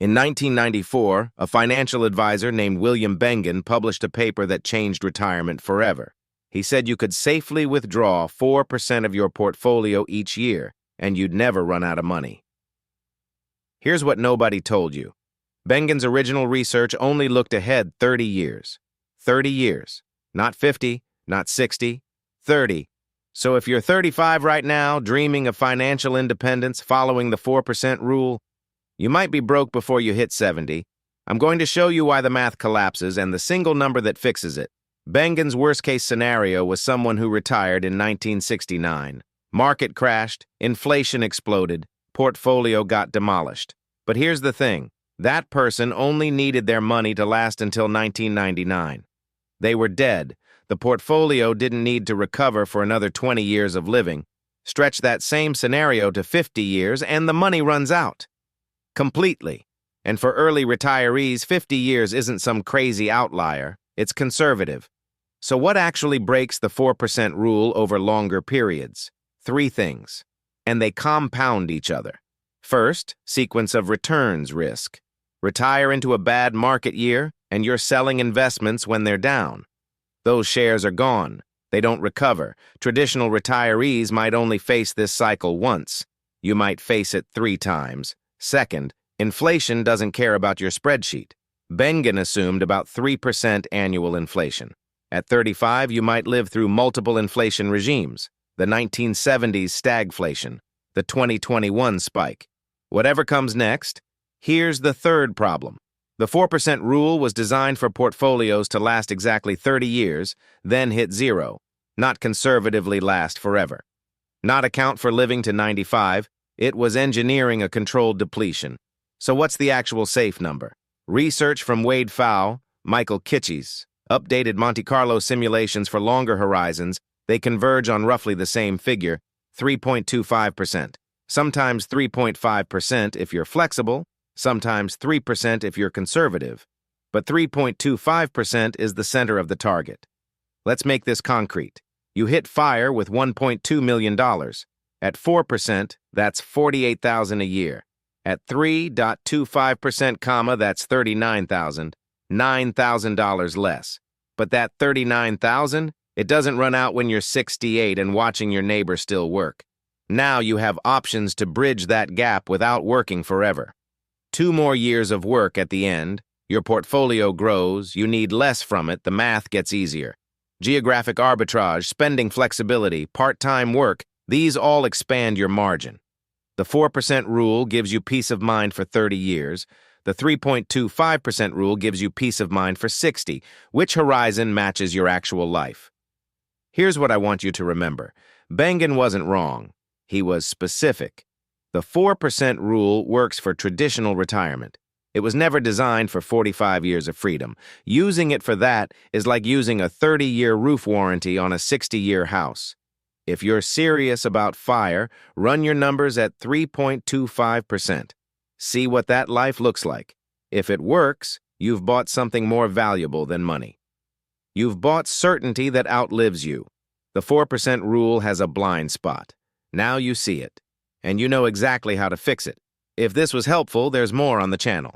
In 1994, a financial advisor named William Bengen published a paper that changed retirement forever. He said you could safely withdraw 4% of your portfolio each year, and you'd never run out of money. Here's what nobody told you. Bengen's original research only looked ahead 30 years. 30 years. Not 50, not 60, 30. So if you're 35 right now, dreaming of financial independence, following the 4% rule, you might be broke before you hit 70. I'm going to show you why the math collapses and the single number that fixes it. Bengen's worst-case scenario was someone who retired in 1969. Market crashed, inflation exploded, portfolio got demolished. But here's the thing. That person only needed their money to last until 1999. They were dead. The portfolio didn't need to recover for another 20 years of living. Stretch that same scenario to 50 years and the money runs out. Completely. And for early retirees, 50 years isn't some crazy outlier. It's conservative. So what actually breaks the 4% rule over longer periods? 3 things. And they compound each other. First, sequence of returns risk. Retire into a bad market year, and you're selling investments when they're down. Those shares are gone. They don't recover. Traditional retirees might only face this cycle once. You might face it 3 times. Second, inflation doesn't care about your spreadsheet. Bengen assumed about 3% annual inflation. At 35, you might live through multiple inflation regimes. The 1970s stagflation, the 2021 spike. Whatever comes next, here's the third problem. The 4% rule was designed for portfolios to last exactly 30 years, then hit zero, not conservatively last forever. Not account for living to 95, it was engineering a controlled depletion. So what's the actual safe number? Research from Wade Pfau, Michael Kitchie's, updated Monte Carlo simulations for longer horizons, they converge on roughly the same figure, 3.25%. Sometimes 3.5% if you're flexible, sometimes 3% if you're conservative. But 3.25% is the center of the target. Let's make this concrete. You hit fire with $1.2 million. At 4%, that's $48,000 a year. At 3.25%, that's $39,000, $9,000 less. But that $39,000, it doesn't run out when you're 68 and watching your neighbor still work. Now you have options to bridge that gap without working forever. 2 more years of work at the end, your portfolio grows, you need less from it, the math gets easier. Geographic arbitrage, spending flexibility, part-time work, these all expand your margin. The 4% rule gives you peace of mind for 30 years. The 3.25% rule gives you peace of mind for 60. Which horizon matches your actual life? Here's what I want you to remember. Bengen wasn't wrong. He was specific. The 4% rule works for traditional retirement. It was never designed for 45 years of freedom. Using it for that is like using a 30-year roof warranty on a 60-year house. If you're serious about FIRE, run your numbers at 3.25%. See what that life looks like. If it works, you've bought something more valuable than money. You've bought certainty that outlives you. The 4% rule has a blind spot. Now you see it, and you know exactly how to fix it. If this was helpful, there's more on the channel.